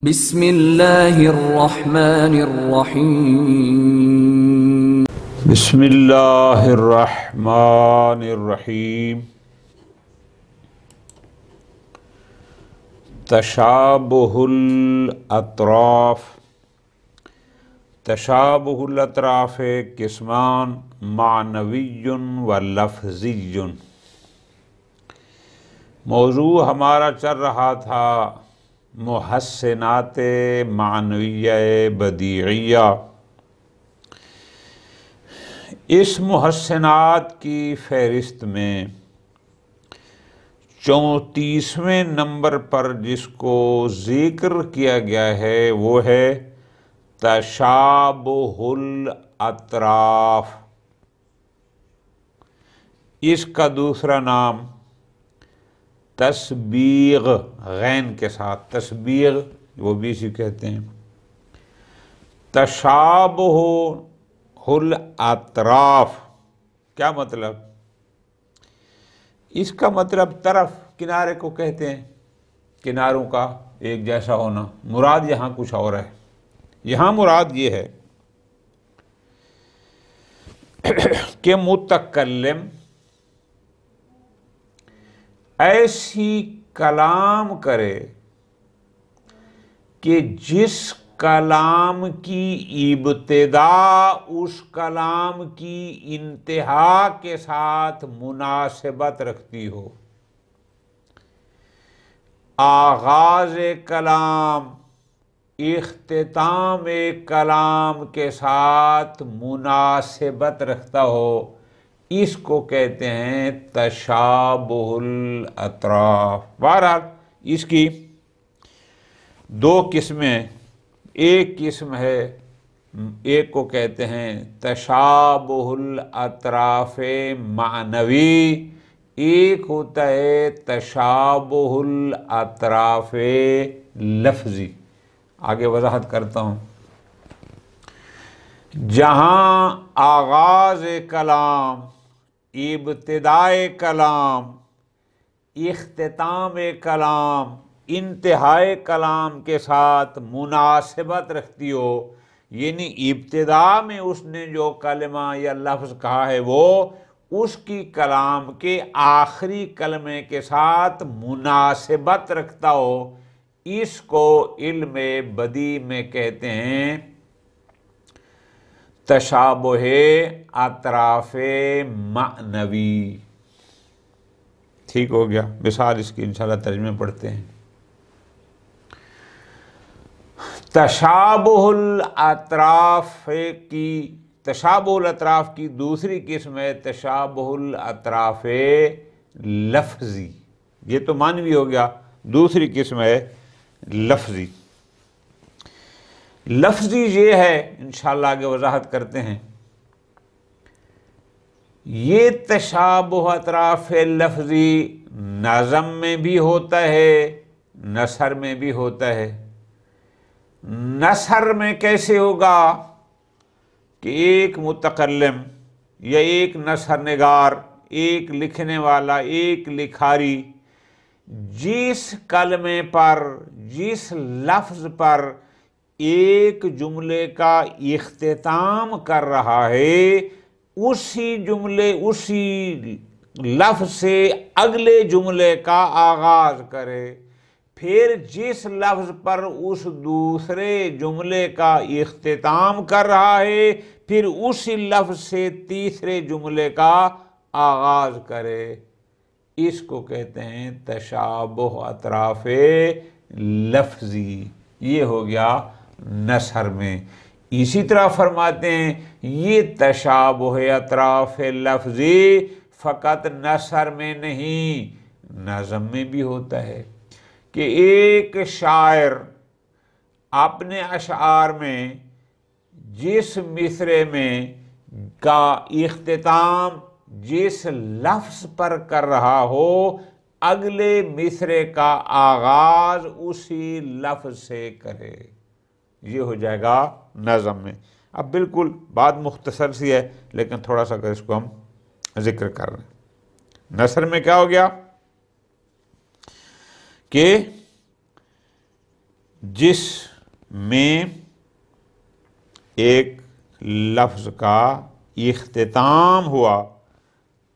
بسم اللہ الرحمن الرحیم بسم اللہ الرحمن الرحیم تشابہ الاطراف تشابہ الاطراف قسمان معنوی و لفظی۔ موضوع ہمارا چل رہا تھا محسنات معنویہ بدیعیہ۔ اس محسنات کی فہرست میں 34ویں نمبر پر جس کو ذکر کیا گیا ہے وہ ہے تشابہ الاطراف۔ اس کا دوسرا نام تسبیغ، غین کے ساتھ تسبیغ، وہ بھی اسی کہتے ہیں۔ تشابہ الاطراف کیا مطلب؟ اس کا مطلب طرف، کنارے کو کہتے ہیں، کناروں کا ایک جیسا ہونا۔ مراد یہاں کچھ اور ہے۔ یہاں مراد یہ ہے کہ متکلم ایسی کلام کرے کہ جس کلام کی ابتدا اس کلام کی انتہا کے ساتھ مناسبت رکھتی ہو۔ آغاز کلام اختتام کلام کے ساتھ مناسبت رکھتا ہو، اس کو کہتے ہیں تشابہ الاطراف۔ بہرحال اس کی دو قسمیں، ایک قسم ہے، ایک کو کہتے ہیں تشابہ الاطراف معنوی، ایک ہوتا ہے تشابہ الاطراف لفظی۔ آگے وضاحت کرتا ہوں۔ جہاں آغاز کلام، ابتدائے کلام، اختتام کلام، انتہائے کلام کے ساتھ مناسبت رکھتی ہو، یعنی ابتدا میں اس نے جو کلمہ یا لفظ کہا ہے وہ اس کی کلام کے آخری کلمے کے ساتھ مناسبت رکھتا ہو، اس کو علم بدیع میں کہتے ہیں تشابہ اطراف معنوی۔ ٹھیک ہو گیا؟ مثال اس کی انشاءاللہ ترجمے پڑھتے ہیں۔ تشابہ الاطراف کی دوسری قسم ہے تشابہ الاطراف لفظی۔ یہ تو معنوی ہو گیا، دوسری قسم ہے لفظی۔ لفظی یہ ہے، انشاءاللہ آگے وضاحت کرتے ہیں۔ یہ تشابہ اطراف لفظی نظم میں بھی ہوتا ہے، نثر میں بھی ہوتا ہے۔ نثر میں کیسے ہوگا کہ ایک متکلم یا ایک نثر نگار، ایک لکھنے والا، ایک لکھاری جس کلمے پر، جس لفظ پر ایک جملے کا اختتام کر رہا ہے، اسی جملے، اسی لفظ سے اگلے جملے کا آغاز کرے، پھر جس لفظ پر اس دوسرے جملے کا اختتام کر رہا ہے، پھر اسی لفظ سے تیسرے جملے کا آغاز کرے، اس کو کہتے ہیں تشابہ اطراف لفظی۔ یہ ہو گیا نثر میں۔ اسی طرح فرماتے ہیں یہ تشابہ اطراف لفظی فقط نثر میں نہیں، نظم میں بھی ہوتا ہے کہ ایک شاعر اپنے اشعار میں جس مصرعے میں کا اختتام جس لفظ پر کر رہا ہو، اگلے مصرعے کا آغاز اسی لفظ سے کرے، یہ ہو جائے گا نظم میں۔ اب بالکل بات مختصر سی ہے لیکن تھوڑا سا اس کو ہم ذکر کر رہے ہیں۔ نثر میں کیا ہو گیا کہ جس میں ایک لفظ کا اختتام ہوا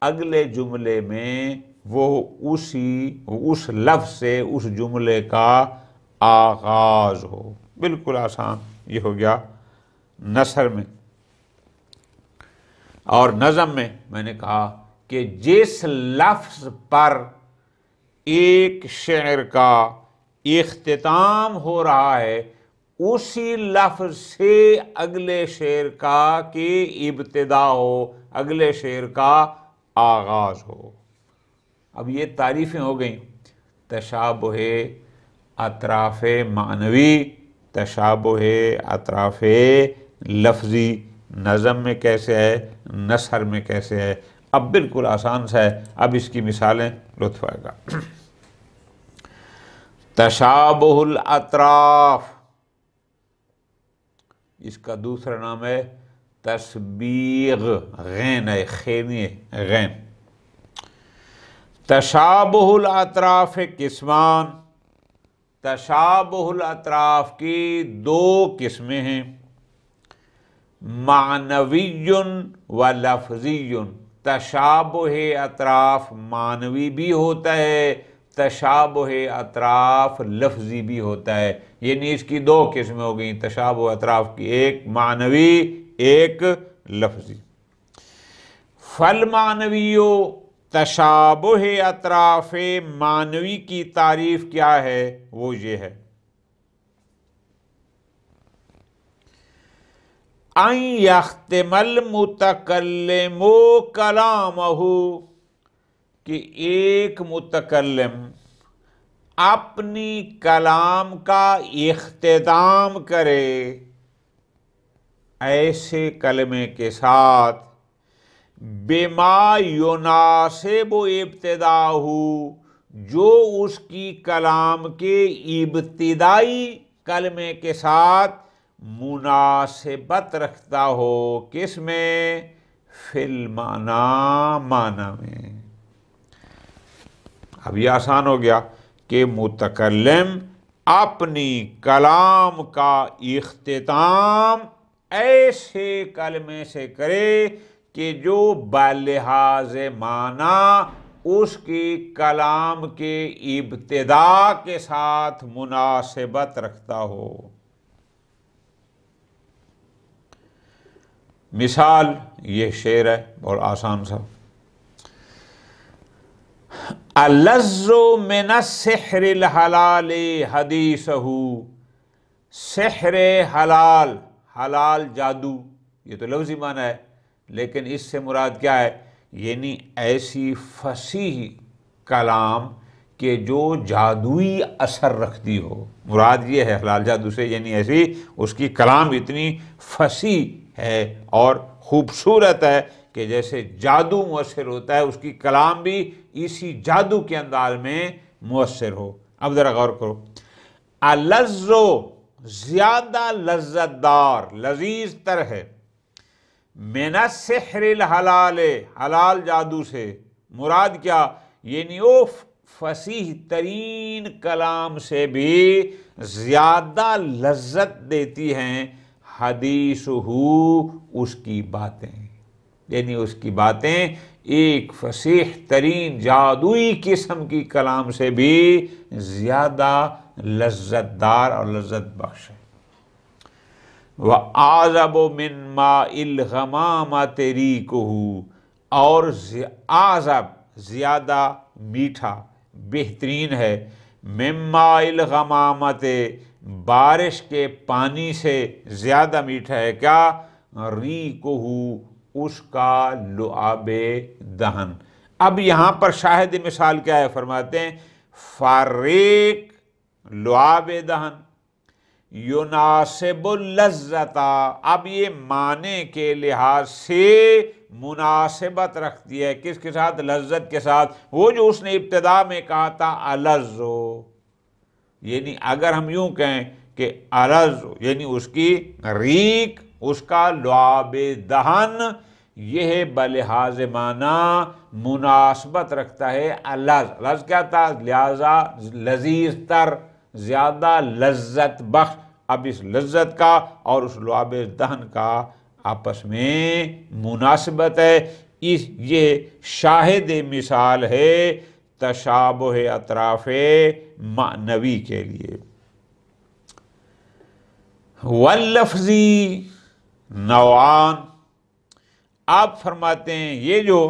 اگلے جملے میں وہ اس لفظ سے اس جملے کا آغاز ہو. بالکل آسان یہ ہو گیا نثر میں. اور نظم میں نے کہا کہ جس لفظ پر ایک شعر کا اختتام ہو رہا ہے اسی لفظ سے اگلے شعر کا کی ابتدا ہو، اگلے شعر کا آغاز ہو. اب یہ تعریفیں ہو گئیں تشابہ اطراف معنوی، تشابہ اطراف لفظی. نظم میں کیسے ہے، نثر میں کیسے ہے. اب بالکل آسان سا ہے، اب اس کی مثالیں لطف آئے گا. تشابہ الاطراف، اس کا دوسرا نام ہے تسبیغ. غین ہے، خینی ہے، غین. تشابہ الاطراف قسمان، تشابہ الاطراف کی دو قسمیں ہیں، معنوی و لفظی. تشابہ اطراف معنوی بھی ہوتا ہے، تشابہ اطراف لفظی بھی ہوتا ہے. یعنی اس کی دو قسمیں ہو گئیں تشابہ اطراف کی، ایک معنوی ایک لفظی. فالمعنویو، تشابہ اطراف معنوی کی تعریف کیا ہے؟ وہ یہ ہے ان یختم المتکلم کلامہ، کہ ایک متکلم اپنی کلام کا اختتام کرے ایسے کلمے کے ساتھ بما یناسب ابتداءہ، جو اس کی کلام کے ابتدائی کلمے کے ساتھ مناسبت رکھتا ہو. کس میں؟ فی المعنی، معنی میں. اب یہ آسان ہو گیا کہ متکلم اپنی کلام کا اختتام ایسے کلمے سے کرے کہ جو بلحاظ معنی اس کی کلام کے ابتدا کے ساتھ مناسبت رکھتا ہو. مثال یہ شعر ہے اور آسان سا. اللذ من السحر الحلال حدیثہ، سحر حلال، حلال جادو، یہ تو لفظی معنی ہے لیکن اس سے مراد کیا ہے؟ یعنی ایسی فصیح کلام کہ جو جادوئی اثر رکھتی ہو. مراد یہ ہے حلال جادو سے، یعنی ایسی اس کی کلام اتنی فصیح ہے اور خوبصورت ہے کہ جیسے جادو مؤثر ہوتا ہے اس کی کلام بھی اسی جادو کے انداز میں مؤثر ہو. اب ذرا غور کرو. اللذ، زیادہ لذت دار، لذیذ تر ہے. من السحر الحلال، حلال جادو سے مراد کیا؟ یعنی وہ فصیح ترین کلام سے بھی زیادہ لذت دیتی ہیں حدیثہ، اس کی باتیں. یعنی اس کی باتیں ایک فصیح ترین جادوئی قسم کی کلام سے بھی زیادہ لذت دار اور لذت بخش ہے. وَأَعْذَبُ مِن مَاءِ الْغَمَامَةِ رِيقُهُ، اور اعذب زیادہ میٹھا بہترین ہے، مِن مَاءِ الْغَمَامَةِ بارش کے پانی سے زیادہ میٹھا ہے کیا؟ رِيقُهُ، اس کا لعاب دہن. اب یہاں پر شاہد مثال کیا ہے؟ فرماتے ہیں فریق، لعاب دہن، یناسب اللذتا. اب یہ معنی کے لحاظ سے مناسبت رکھتی ہے کس کے ساتھ؟ لذت کے ساتھ. وہ جو اس نے ابتدا میں کہا تھا الذ، یعنی اگر ہم یوں کہیں کہ الذ یعنی اس کی ریق، اس کا لعاب دہن، یہ بلحاظ معنی مناسبت رکھتا ہے الذ. الذ کیا تھا؟ لہذا لذیذ تر، زیادہ لذت بخش. اب اس لذت کا اور اس لعاب دہن کا آپس میں مناسبت ہے. یہ شاہد مثال ہے تشابہ اطراف معنوی کے لیے. واللفظی نوعان. آپ فرماتے ہیں یہ جو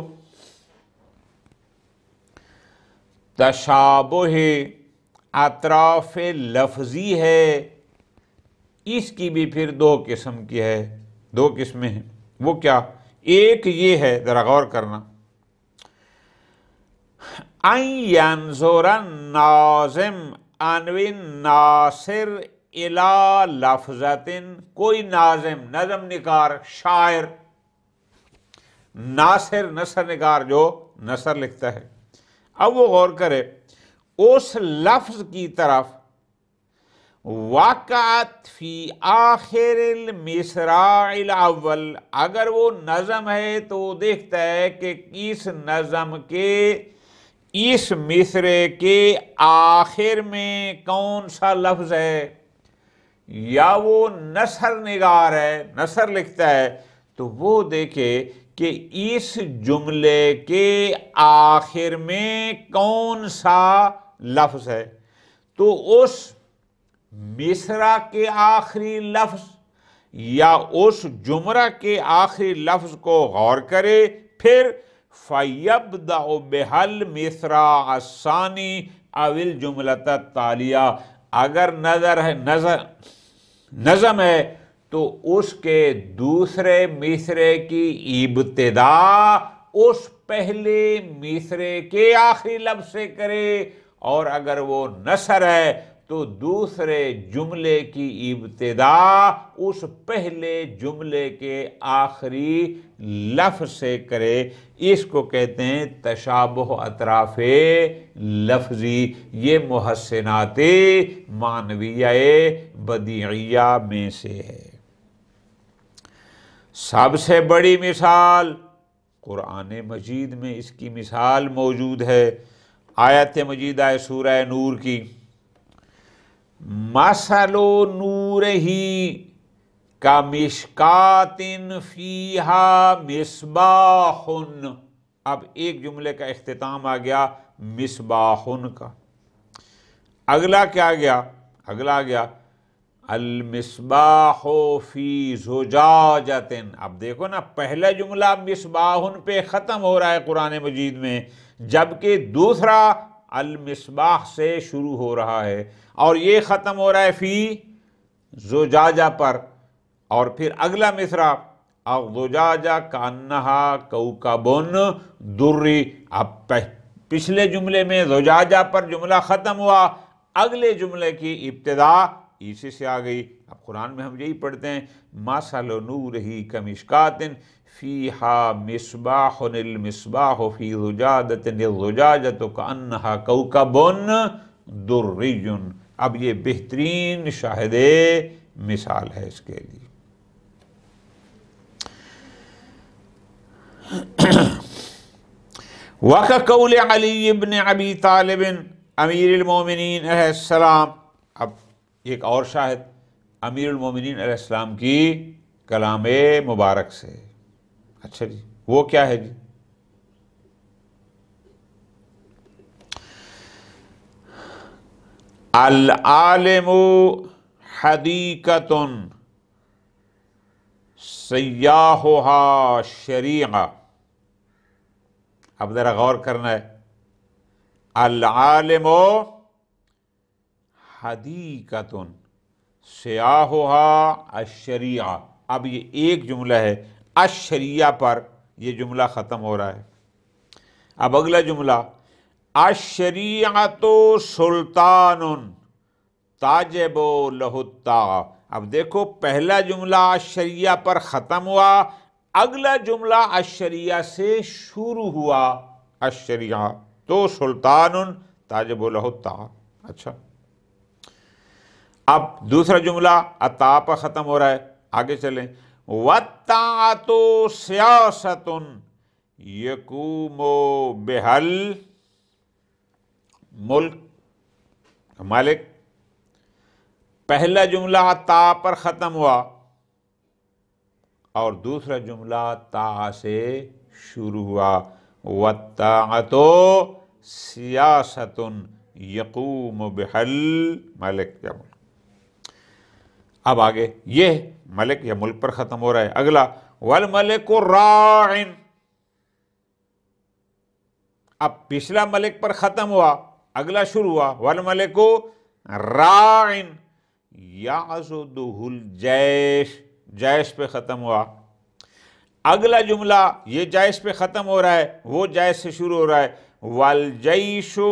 تشابہ اطراف لفظی ہے اس کی بھی پھر دو قسم کی ہے، دو قسمیں ہیں. وہ کیا؟ ایک یہ ہے، ذرا غور کرنا، ان ینظر الناظم انو الناصر الی لفظۃ. کوئی ناظم، نظم نگار، شاعر، ناصر نثر نگار جو نثر لکھتا ہے، اب وہ غور کرے اس لفظ کی طرف وقعت فی آخر المصراع الاول. اگر وہ نظم ہے تو وہ دیکھتا ہے کہ اس نظم کے اس مصرے کے آخر میں کون سا لفظ ہے، یا وہ نثر نگار ہے، نثر لکھتا ہے، تو وہ دیکھے کہ اس جملے کے آخر میں کون سا لفظ ہے. تو اس مصرع کے آخری لفظ یا اس جملہ کے آخری لفظ کو غور کرے، پھر فَيَبْدَأُ بِهَا الْمِصْرَعَ الثَّانِي أَوِ الْجُمْلَةَ التَّالِيَةَ. اگر نظم ہے تو اس کے دوسرے مصرے کی ابتدا اس پہلے مصرے کے آخری لفظ سے کرے، اور اگر وہ نثر ہے تو دوسرے جملے کی ابتدا اس پہلے جملے کے آخری لفظ سے کرے. اس کو کہتے ہیں تشابہ اطراف لفظی. یہ محسنات معنویہ بدیعیہ میں سے ہے. سب سے بڑی مثال قرآن مجید میں اس کی مثال موجود ہے. آیت مجیدہ ہے سورہ نور کی، مثل نورہ کمشکات فیہا مصباح. اب ایک جملے کا اختتام آ گیا مصباح کا. اگلا کیا گیا؟ اگلا گیا المصباح فی زجاجۃ. اب دیکھو نا، پہلا جملہ مصباح پہ ختم ہو رہا ہے قرآن مجید میں، جبکہ دوسرا المصباح سے شروع ہو رہا ہے، اور یہ ختم ہو رہا ہے فی زجاجہ پر. اور پھر اگلا مصرع الزجاجہ کانہا کوکب دری. اب پچھلے جملے میں زجاجہ پر جملہ ختم ہوا، اگلے جملے کی ابتدا اسی سے آ گئی. اب قرآن میں ہم یہی پڑھتے ہیں مثل نورہ کمشکات فیہا مصباح المصباح فی زجاجۃ الزجاجۃ کانہا کوکب دری. اب یہ بہترین شاہد مثال ہے اس کے لیے. وَكَقَوْلِ عَلِيِّ بْنِ أَبِي طَالِبٍ امیر المومنین علیہ السلام. اب ایک اور شاہد امیر المومنین علیہ السلام کی کلام مبارک سے. اچھا جی، وہ کیا ہے جی؟ العالم حدیقۃ سیاحها شریعہ. اب ذرا غور کرنا ہے. العالم حدیقۃ سیاحها الشریعہ. اب یہ ایک جملہ ہے، الشریعہ پر یہ جملہ ختم ہو رہا ہے. اب اگلا جملہ الشریعۃ سلطان تاجب لہ الطاعہ. اب دیکھو پہلا جملہ الشریعہ پر ختم ہوا، اگلا جملہ الشریعہ سے شروع ہوا. الشریعہ تو سلطان تاجب لہ الطاعہ. اچھا، اب دوسرا جملہ الطاعہ پر ختم ہو رہا ہے، آگے چلیں. والطاعۃ سیاست یقوم بہا الملک مالک پہلا جملہ تا پر ختم ہوا اور دوسرا جملہ تا سے شروع ہوا، وَالطَّاعَةُ سِیَاسَةٌ یقوم بِہَا الْمَلِکُ یا ملک۔ اب آگے یہ ملک یا ملک پر ختم ہو رہا ہے۔ اگلا وَالْمَلِكُ رَاعٍ، اب پچھلا ملک پر ختم ہوا، اگلا شروع ہوا، وَالْمَلِكُ رَاعٍ یَعْضُدُهُ الْجَیْشُ، جیش پہ ختم ہوا۔ اگلا جملہ یہ جیش پہ ختم ہو رہا ہے، وہ جیش سے شروع ہو رہا ہے، وَالْجَیْشُ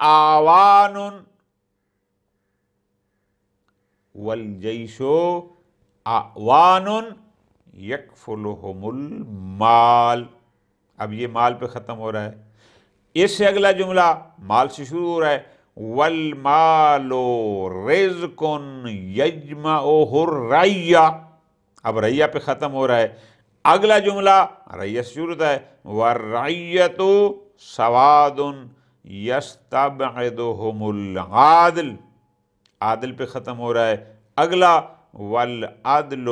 آوَانٌ، وَالْجَیْشُ آوَانٌ یکفلہم المال، اب یہ مال پہ ختم ہو رہا ہے۔ اس سے اگلا جملہ مال سے شروع ہو رہا ہے، وَالْمَالُ رِزْقٌ یجمعہ الرَّعِیَّہ، اب رعیہ پہ ختم ہو رہا ہے۔ اگلا جملہ رعیہ سے شروع ہوتا ہے، وَالرَّعِیَّةُ سَوَادٌ یَسْتَبْعِدُهُمُ الْعَادِلُ، عادل پہ ختم ہو رہا ہے۔ اگلا وَالْعَدْلُ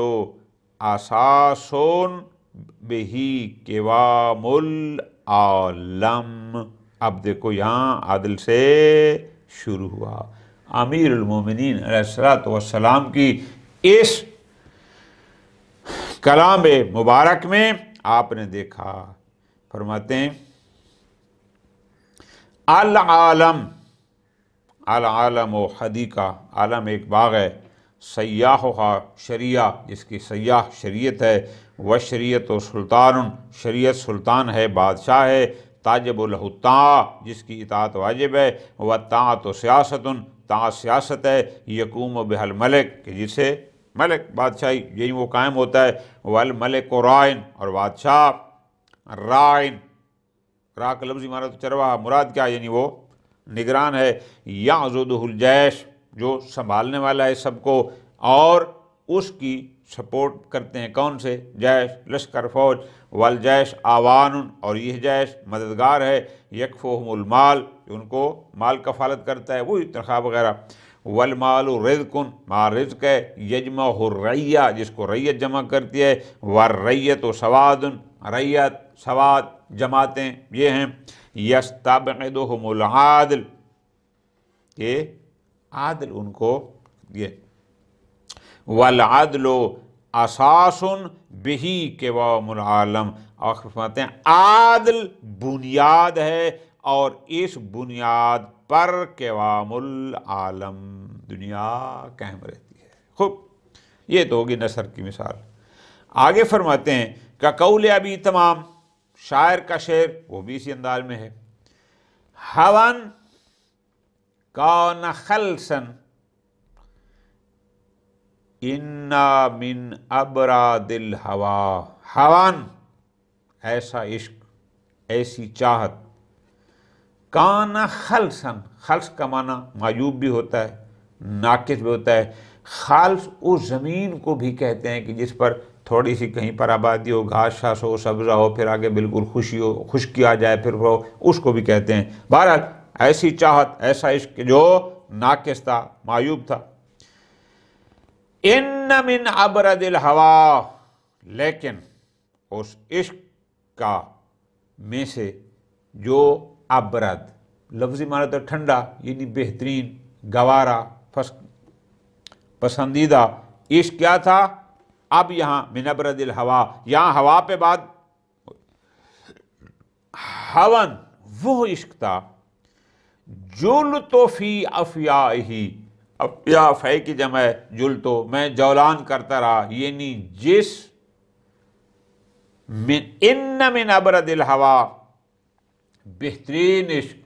أَسَاسٌ بِهِ قِوَامُ الْعَالَمِ، اب دیکھو یہاں عادل سے شروع ہوا۔ امیر المومنین علیہ الصلوۃ والسلام کی اس کلام مبارک میں آپ نے دیکھا، فرماتے ہیں العالم، العالم و حدیقہ، عالم ایک باغ ہے، سیاحھا شریعہ، جس کی سیاح شریعت ہے، و شریعت و سلطان، شریعت سلطان ہے، بادشاہ ہے، تاجب لہ الطاعہ، جس کی اطاعت واجب ہے، و طاعت و سیاست، طاعت سیاست ہے، یقوم بہا الملک، کہ جس سے ملک بادشاہی یہی وہ قائم ہوتا ہے، والملک رائن، اور بادشاہ رائن، را کا لفظی معنی تو چرواہا، مراد کیا یعنی وہ نگران ہے، یعضدہ الجیش، جو سنبھالنے والا ہے سب کو، اور اس کی سپورٹ کرتے ہیں کون سے؟ جیش، لشکر، فوج، والجیش آوان، اور یہ جیش مددگار ہے، یکفوہم المال، ان کو مال کفالت کرتا ہے، وہی تنخواہ وغیرہ، والمال رزق، مال رزق ہے، یجمع الرعیہ، جس کو رعیت جمع کرتی ہے، والرعیت سواد، رعیت سواد جماعتیں یہ ہیں، یستبعدہم العادل، کہ عادل ان کو یہ، والعدل اساس بہ قوام العالم، اور فرماتے ہیں عادل بنیاد ہے، اور اس بنیاد پر قوام العالم، دنیا قائم رہتی ہے۔ خوب، یہ تو ہوگی نثر کی مثال۔ آگے فرماتے ہیں کہ قول ابی تمام، شاعر کا شعر، وہ بھی اسی انداز میں ہے، ہون کان خلصا انا من ابراد الہوا، ہون ایسا عشق، ایسی چاہت، کان خلصا، خلص کا معنی معیوب بھی ہوتا ہے، ناقص بھی ہوتا ہے، خالص اس زمین کو بھی کہتے ہیں کہ جس پر تھوڑی سی کہیں پر آبادی ہو، گھاس شاس ہو، سبزہ ہو، پھر آگے بالکل خوشی ہو، خشکی آ جائے، پھر وہ اس کو بھی کہتے ہیں۔ بہرحال ایسی چاہت، ایسا عشق جو ناقص تھا، معیوب تھا۔ ان من ابرد الہوا، لیکن اس عشق کا میں سے جو ابرد، لفظی معنی تو ٹھنڈا، یعنی بہترین، گوارا، پسندیدہ عشق کیا تھا؟ اب یہاں من ابرد الہوا، یہاں ہوا پہ بعد ہون، وہ عشق تھا، جلتو فی افیاہی، افیا فے کی جمع ہے، جلتو، میں جولان کرتا رہا، یعنی جس ان من ابرد الہوا، بہترین عشق،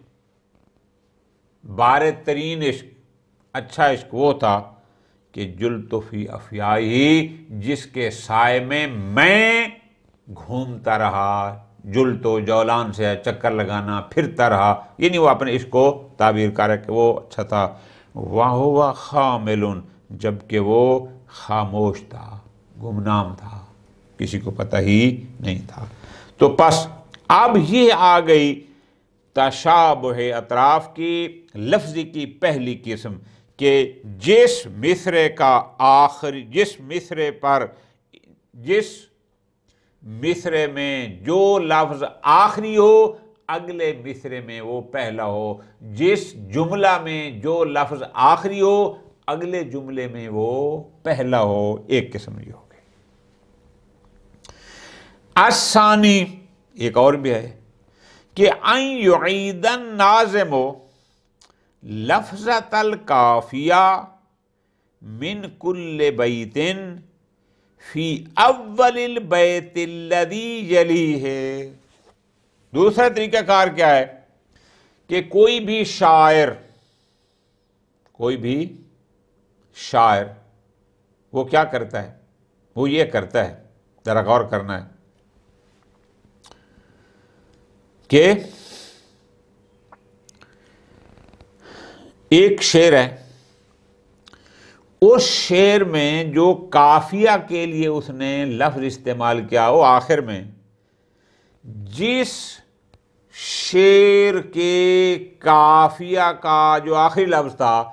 بارد ترین عشق، اچھا عشق وہ تھا کہ جلتو فی افیاہی، جس کے سائے میں گھومتا رہا، جلتو جولان سے چکر لگانا، پھرتا رہا، یعنی وہ اپنے عشق کو تعبیر کر رہا کہ وہ اچھا تھا۔ وَهُوَ خَامِلٌ، جبکہ وہ خاموش تھا، گمنام تھا، کسی کو پتہ ہی نہیں تھا۔ تو پس اب یہ آ گئی تشابہ اطراف کی، لفظی کی پہلی قسم، کہ جس مصرے میں جو لفظ آخری ہو اگلے مصرے میں وہ پہلا ہو، جس جملہ میں جو لفظ آخری ہو اگلے جملے میں وہ پہلا ہو. ایک قسم یہ ہو گئی. الثانی ایک اور بھی ہے کہ ان یعید الناظم لفظۃ القافیہ من کل بیت فی اول البیت الذی یلیہ. دوسرا طریقہ کار کیا ہے کہ کوئی بھی شاعر وہ کیا کرتا ہے، وہ یہ کرتا ہے، ذرا غور کرنا ہے کہ ایک شعر ہے، اس شعر میں جو قافیہ کے لیے اس نے لفظ استعمال کیا وہ آخر میں جس شعر کے قافیہ کا جو آخری لفظ تھا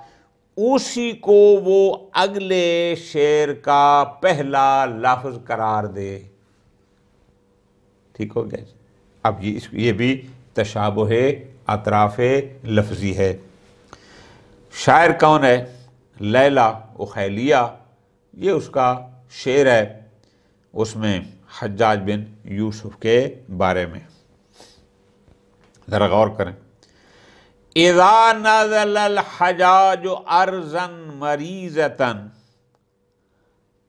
اسی کو وہ اگلے شعر کا پہلا لفظ قرار دے. ٹھیک ہو گیا؟ اب یہ بھی تشابہ اطراف لفظی ہے. شاعر کون ہے؟ لیلی اخیلیہ، یہ اس کا شعر ہے، اس میں حجاج بن یوسف کے بارے میں. ذرا غور کریں. اذا نزل الحجاج ارضا مریضۃ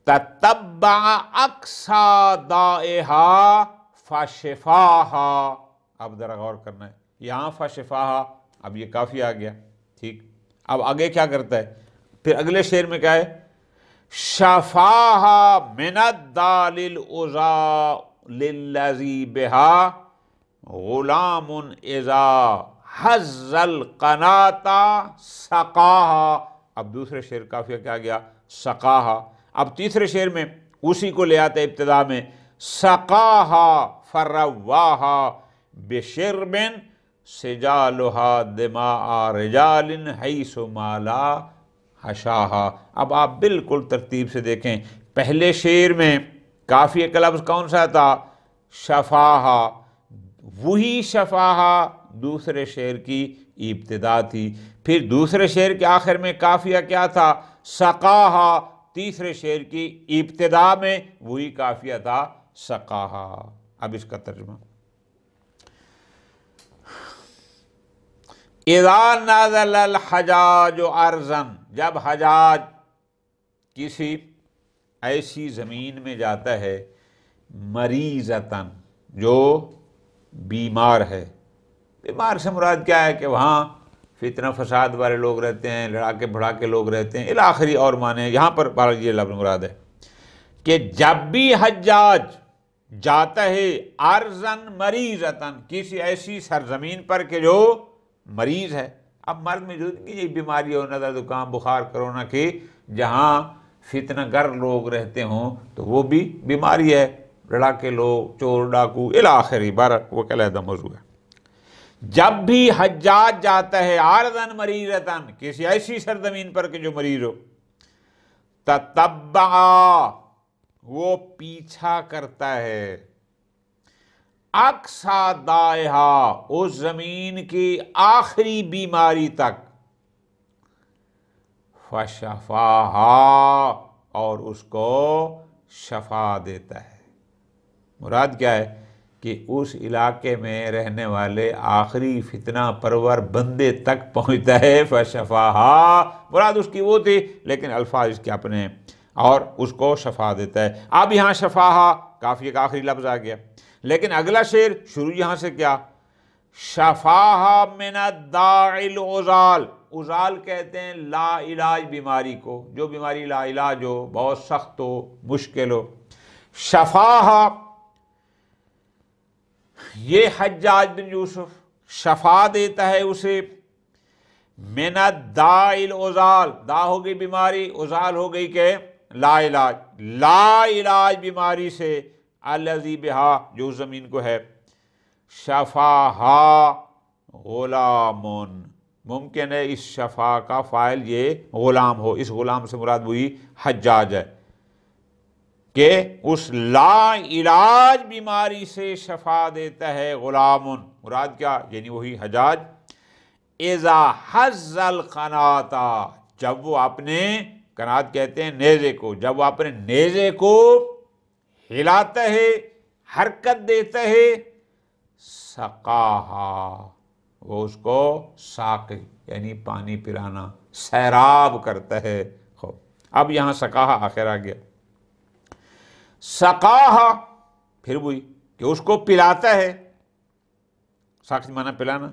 تتبع اقصى دائها فشفاها. اب ذرا غور کرنا ہے، یہاں فشفاها، اب یہ کافی آ گیا. ٹھیک، اب آگے کیا کرتا ہے؟ پھر اگلے شعر میں کیا ہے؟ شفاها من الدال العظى للذی بها غلام اذا حز القناة سقاها. اب دوسرے شعر کافیہ کیا گیا؟ سقاها. اب تیسرے شعر میں اسی کو لے آتے ابتدا میں سقاها فرواها بشرب سجالها دماء رجال حیث مالا حشاها. اب آپ بالکل ترتیب سے دیکھیں، پہلے شعر میں کافیہ کا لفظ کون سا تھا؟ شفاها. وہی شفاها دوسرے شعر کی ابتدا تھی. پھر دوسرے شعر کے آخر میں کافیہ کیا تھا؟ سقاها. تیسرے شعر کی ابتدا میں وہی کافیہ تھا سقاها. اب اس کا ترجمہ، اذا نزل الحجاج ارضا، جب حجاج کسی ایسی زمین میں جاتا ہے، مریضۃ جو بیمار ہے. بیمار سے مراد کیا ہے کہ وہاں فتنہ فساد والے لوگ رہتے ہیں، لڑاکے بھڑاکے لوگ رہتے ہیں، الاخری اور معنی. یہاں پر یہ لفظ مراد ہے کہ جب بھی حجاج جاتا ہے ارضاً مریضتاً، کسی ایسی سرزمین پر کہ جو مریض ہے. اب مرد میں جو یہ بیماری ہو، نزلہ زکام بخار کرونا کی، جہاں فتنہ گر لوگ رہتے ہوں تو وہ بھی بیماری ہے، لڑاکے لوگ، چور ڈاکو الاخری. بارہ وہ علیحدہ موضوع ہے. جب بھی حجاج جاتا ہے عارضاً مریضتاً، کسی ایسی سرزمین پر کہ جو مریض ہو، تتبع وہ پیچھا کرتا ہے، اقصى دائها اس زمین کی آخری بیماری تک، فشفاها اور اس کو شفا دیتا ہے. مراد کیا ہے کہ اس علاقے میں رہنے والے آخری فتنہ پرور بندے تک پہنچتا ہے. فشفاها مراد اس کی وہ تھی، لیکن الفاظ اس کے اپنے، اور اس کو شفا دیتا ہے. اب یہاں شفاها کافی کا آخری لفظ آ گیا، لیکن اگلا شعر شروع یہاں سے کیا؟ شفاها من الداء العضال. عضال کہتے ہیں لا علاج بیماری کو، جو بیماری لا علاج ہو، بہت سخت ہو، مشکل ہو. شفاها یہ حجاج بن یوسف شفا دیتا ہے اسے، من الداء العضال، دا ہو گئی بیماری، عضال ہو گئی کہ لا علاج، لا علاج بیماری سے، الذی بہا جو زمین کو ہے، شفاہا غلام ممکن ہے اس شفا کا فاعل یہ غلام ہو، اس غلام سے مراد وہی حجاج ہے کہ اس لا علاج بیماری سے شفا دیتا ہے غلام، مراد کیا؟ یعنی وہی حجاج، اذا حز القناتا، جب وہ اپنے، قنات کہتے ہیں نیزے کو، جب وہ اپنے نیزے کو ہلاتا ہے، حرکت دیتا ہے، سقاہا، وہ اس کو ساقی یعنی پانی پلانا، سیراب کرتا ہے۔ خوب، اب یہاں سقاہا آخر آ گیا، سقاہا پھر وہی کہ اس کو پلاتا ہے، ساقی معنی پلانا،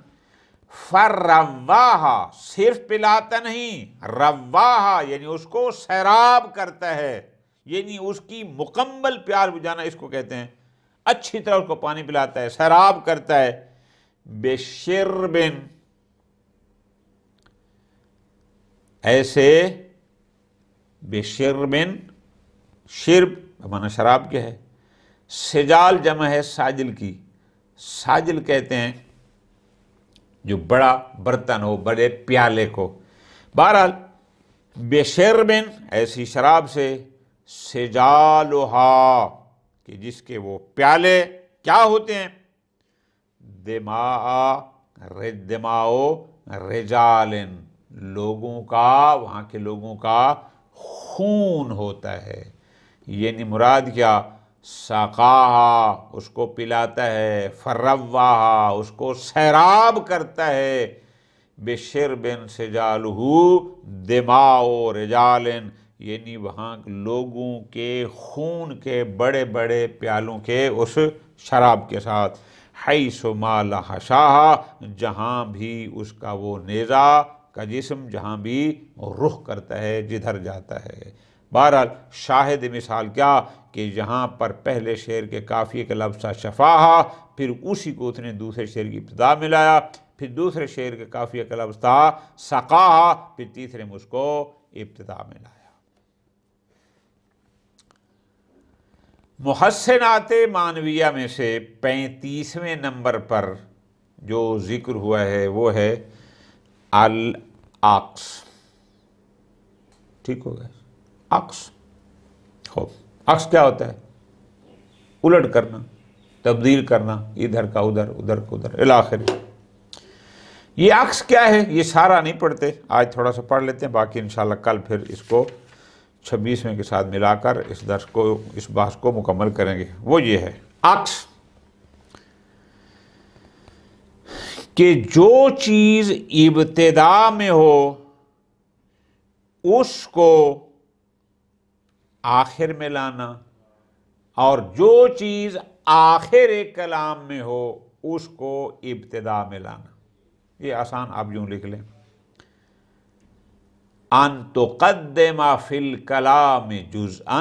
فرواہا صرف پلاتا نہیں، رواہا یعنی اس کو سیراب کرتا ہے، یعنی اس کی مکمل پیار بجھانا، اس کو کہتے ہیں اچھی طرح اس کو پانی پلاتا ہے، سیراب کرتا ہے، بشربن، ایسے، بشربن، شرب مانا شراب کیا ہے، سجال جمع ہے ساجل کی، ساجل کہتے ہیں جو بڑا برتن ہو، بڑے پیالے کو، بہرحال بشربن ایسی شراب سے، سجالہا کہ جس کے وہ پیالے کیا ہوتے ہیں، دماؤ رجالن، لوگوں کا، وہاں کے لوگوں کا خون ہوتا ہے، یعنی مراد کیا، سقاہا اس کو پلاتا ہے، فرواہا اس کو سیراب کرتا ہے، بشربن سجالہ دماؤ رجالن، یعنی وہاں لوگوں کے خون کے بڑے بڑے پیالوں کے اس شراب کے ساتھ، حیث ما لحشاہا، جہاں بھی اس کا وہ نیزہ کا جسم جہاں بھی رخ کرتا ہے، جدھر جاتا ہے۔ بہرحال شاہد مثال کیا کہ جہاں پر پہلے شعر کے قافیے کا لفظ تھا شفاہا، پھر اسی کو اس نے دوسرے شعر کی ابتدا میں لایا، پھر دوسرے شعر کے قافیے کا لفظ تھا سقاہا، پھر تیسرے میں اس کو ابتدا میں لایا۔ محسنات معنویہ میں سے 35ویں نمبر پر جو ذکر ہوا ہے وہ ہے العکس، ٹھیک ہو گیا، عکس۔ خوب، عکس کیا ہوتا ہے؟ الٹ کرنا، تبدیل کرنا، ادھر کا ادھر، ادھر کا ادھر، الی آخر۔ یہ عکس کیا ہے یہ سارا نہیں پڑھتے، آج تھوڑا سا پڑھ لیتے ہیں، باقی انشاءاللہ کل پھر اس کو 26ویں کے ساتھ ملا کر اس درس کو، اس بحث کو مکمل کریں گے۔ وہ یہ ہے عکس کہ جو چیز ابتدا میں ہو اس کو آخر میں لانا، اور جو چیز آخر کلام میں ہو اس کو ابتدا میں لانا۔ یہ آسان آپ یوں لکھ لیں، ان تقدم فی الکلام جزءا،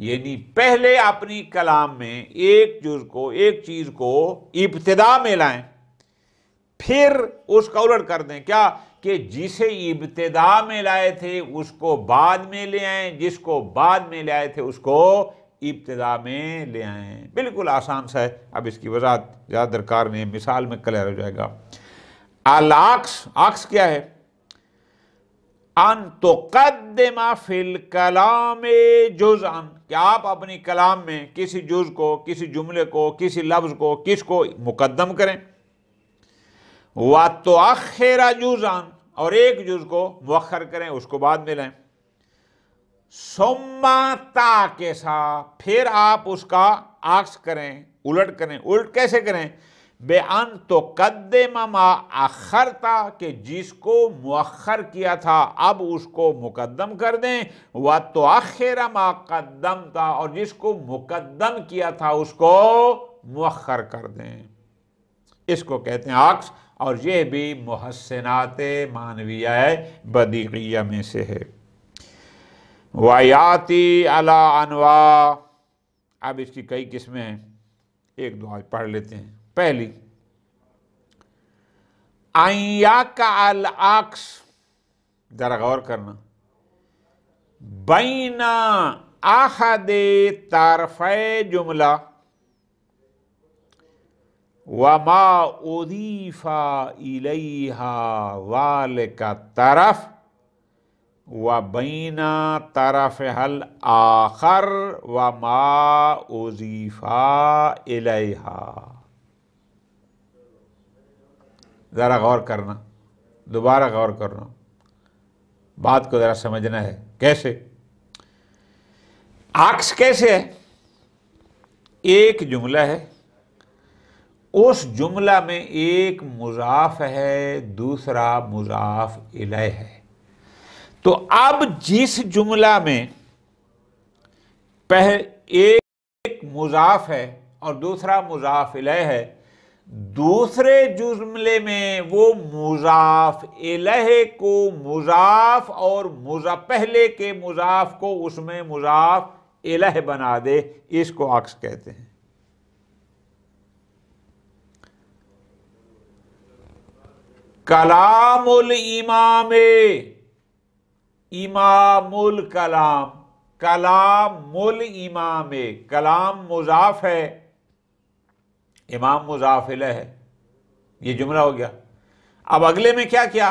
یعنی پہلے اپنی کلام میں ایک جز کو، ایک چیز کو ابتدا میں لائیں، پھر اس کا الٹ کر دیں، کیا کہ جسے ابتدا میں لائے تھے اس کو بعد میں لے آئیں، جس کو بعد میں لے آئے تھے اس کو ابتدا میں لے آئیں۔ بالکل آسان سا ہے، اب اس کی وضاحت زیادہ درکار نہیں، مثال میں کلیئر ہو جائے گا۔ العکس، عکس کیا ہے؟ ان تقدم فی الکلام جزءا، کہ آپ اپنی کلام میں کسی جز کو، کسی جملے کو، کسی لفظ کو، کس کو مقدم کریں، وَتُؤَخِّرَ جُزْءًا، اور ایک جز کو مؤخر کریں، اس کو بعد میں لائیں، ثُمَّ تَعْكِسَ، پھر آپ اس کا عکس کریں، الٹ کریں۔ الٹ کیسے کریں؟ بِأَن تُقَدِّمَ مَا أَخَّرْتَ، کہ جس کو مؤخر کیا تھا اب اس کو مقدم کر دیں، وَتُؤَخِّرَ مَا قَدَّمْتَ، اور جس کو مقدم کیا تھا اس کو مؤخر کر دیں۔ اس کو کہتے ہیں عکس، اور یہ بھی محسنات معنویہ بدیعیہ میں سے ہے۔ وَيَأْتِي عَلَىٰ أَنْوَاءٍ، اب اس کی کئی قسمیں ہیں، ایک دو آج پڑھ لیتے ہیں۔ پہلی، أَن يَقَعَ الْعَكْسُ، ذرا غور کرنا، بَيْنَ أَحَدِ طَرْفَيْ جُمْلَةٍ وما اضیف الیہا ذالک طرف وبین طرفہا الآخر وما اضیف الیہا. ذرا غور کرنا، دوبارہ غور کرنا، بات کو ذرا سمجھنا ہے. کیسے؟ عکس کیسے ہے؟ ایک جملہ ہے، اس جملہ میں ایک مضاف ہے، دوسرا مضاف الیہ ہے. تو اب جس جملہ میں ایک مضاف ہے اور دوسرا مضاف الیہ ہے، دوسرے جملے میں وہ مضاف الیہ کو مضاف اور پہلے کے مضاف کو اس میں مضاف الیہ بنا دے، اس کو عکس کہتے ہیں. کلام الامام، امام الکلام، کلام الامام، کلام مضاف ہے، امام مضاف الیہ ہے. یہ جملہ ہو گیا. اب اگلے میں کیا کیا؟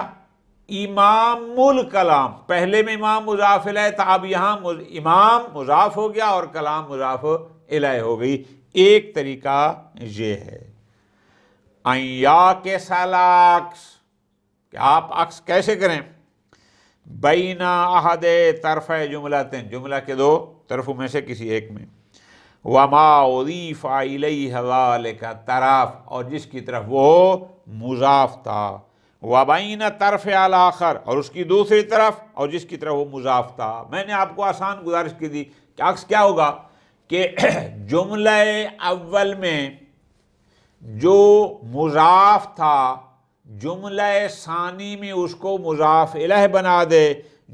امام الکلام، پہلے میں امام مضاف الیہ تھا، اب یہاں امام مضاف ہو گیا اور کلام مضاف الیہ ہو گئی. ایک طریقہ یہ ہے. یا کے سالاکس، کہ آپ عکس کیسے کریں؟ بین احد طرف جملتین، جملہ کے دو طرفوں میں سے کسی ایک میں، وما اضیف الیہ ذالک طرف، اور جس کی طرف وہ مضاف تھا، وبین طرف الاخر، اور اس کی دوسری طرف، اور جس کی طرف وہ مضاف تھا. میں نے آپ کو آسان گزارش کی دی کہ عکس کیا ہوگا کہ جملہ اول میں جو مضاف تھا، جملہ ثانی میں اس کو مضاف الیہ بنا دے.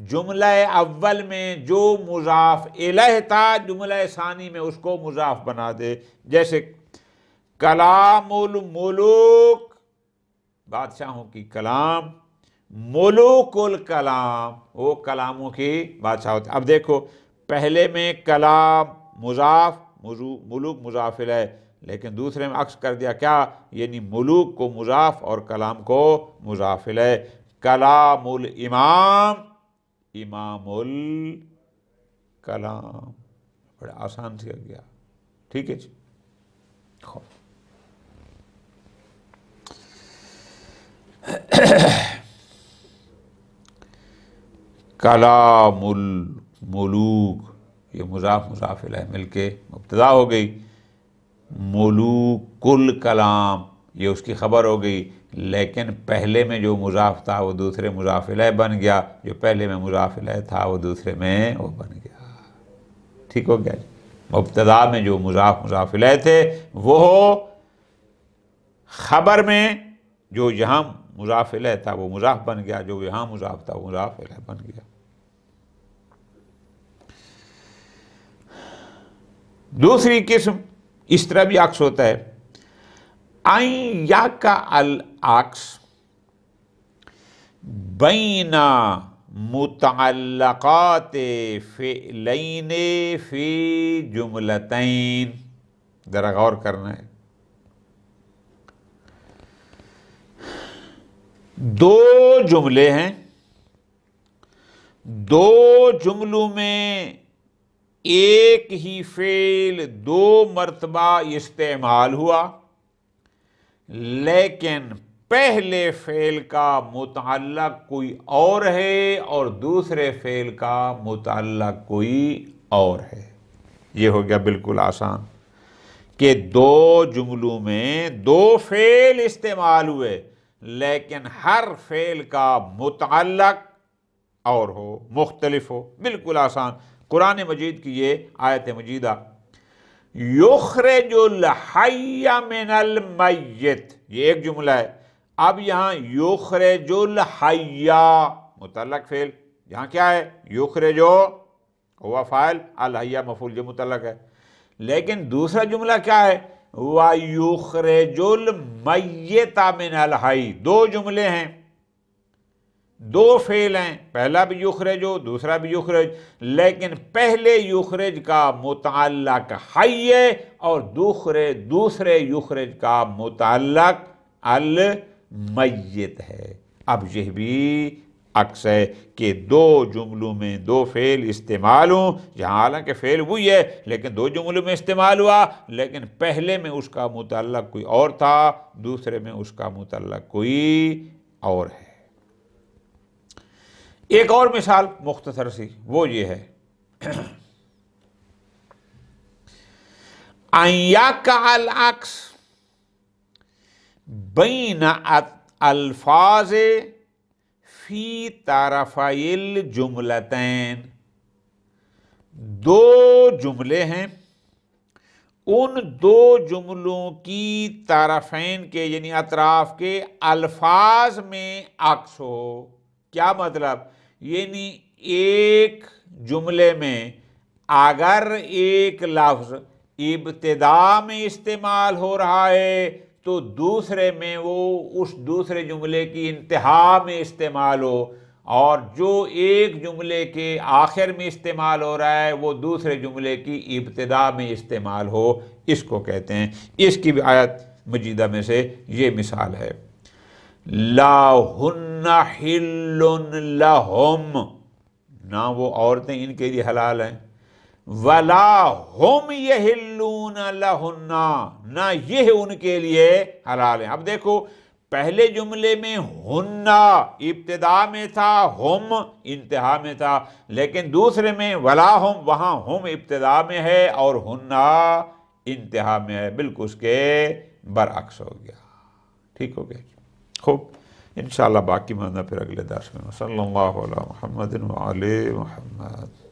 جملہ اول میں جو مضاف الیہ تھا، جملہ ثانی میں اس کو مضاف بنا دے. جیسے کلام الملوک، بادشاہوں کی کلام، ملوک الکلام، وہ کلاموں کی بادشاہ ہوتے. اب دیکھو پہلے میں کلام مضاف، ملوک مضاف الیہ، لیکن دوسرے میں عکس کر دیا. کیا؟ یعنی ملوک کو مضاف اور کلام کو مضاف الیہ. کلام الامام، امام الکلام. بڑا آسان سے گیا. ٹھیک ہے جی. کلام الملوک، یہ مضاف مضاف الیہ مل کے مبتدا ہو گئی. ملوک الکلام، یہ اس کی خبر ہو گئی، لیکن پہلے میں جو مضاف تھا وہ دوسرے مضاف الیہ بن گیا، جو پہلے میں مضاف الیہ تھا وہ دوسرے میں وہ بن گیا. ٹھیک ہو گیا جی. مبتدا میں جو مضاف الیہ تھے وہ خبر میں جو یہاں مضاف الیہ تھا وہ مضاف بن گیا، جو یہاں مضاف تھا وہ مضاف الیہ بن گیا. دوسری قسم اس طرح بھی عکس ہوتا ہے. این یا کا العکس بین متعلقات فعلین فی جملتین. ذرا غور کرنا ہے. دو جملے ہیں، دو جملوں میں ایک ہی فعل دو مرتبہ استعمال ہوا، لیکن پہلے فعل کا متعلق کوئی اور ہے اور دوسرے فعل کا متعلق کوئی اور ہے. یہ ہو گیا بالکل آسان کہ دو جملوں میں دو فعل استعمال ہوئے، لیکن ہر فعل کا متعلق اور ہو، مختلف ہو. بالکل آسان. قرآن مجید کی یہ آیت مجیدہ، یخرج الحی من المیت، یہ ایک جملہ ہے. اب یہاں یخرج الحی متعلق فعل، یہاں کیا ہے؟ یخرج ہوا فاعل، الحی مفعول، جو متعلق ہے. لیکن دوسرا جملہ کیا ہے؟ وَيُخْرِجُ الْمَيِّتَ مِنَ الْحَيِّ. دو جملے ہیں، دو فعل ہیں، پہلا بھی یخرج دوسرا بھی یخرج، لیکن پہلے یخرج کا متعلق حی ہے اور دوسرے یخرج کا متعلق المیت ہے۔ اب یہ بھی عکس ہے کہ دو جملوں میں دو فعل استعمال ہوں، جہاں حالانکہ فعل وہی ہے لیکن دو جملوں میں استعمال ہوا، لیکن پہلے میں اس کا متعلق کوئی اور تھا، دوسرے میں اس کا متعلق کوئی اور ہے۔ ایک اور مثال مختصر سی وہ یہ ہے ان یقع العکس بین الفاظ فی طرفی الجملتین، دو جملے ہیں، ان دو جملوں کی طرفین کے یعنی اطراف کے الفاظ میں عکس ہو۔ کیا مطلب؟ یعنی ایک جملے میں اگر ایک لفظ ابتدا میں استعمال ہو رہا ہے تو دوسرے میں وہ اس دوسرے جملے کی انتہا میں استعمال ہو، اور جو ایک جملے کے آخر میں استعمال ہو رہا ہے وہ دوسرے جملے کی ابتدا میں استعمال ہو، اس کو کہتے ہیں۔ اس کی بھی آیت مجیدہ میں سے یہ مثال ہے، لَهُنَّ حِلٌّ لَهُمْ، نہ وہ عورتیں ان کے لیے حلال ہیں، وَلَا هُمْ يَحِلُّونَ لَهُنَّ، نہ یہ ان کے لیے حلال ہیں۔ اب دیکھو پہلے جملے میں ہن ابتدا میں تھا، ہم انتہا میں تھا، لیکن دوسرے میں وَلَا هُمْ، وہاں ہم ابتدا میں ہے اور ہن انتہا میں ہے، بالکل اس کے برعکس ہو گیا۔ ٹھیک ہو گیا؟ خوب، انشاءاللہ باقی معنی پھر اگلے درس میں۔ صلی اللہ علی محمد وعلی محمد۔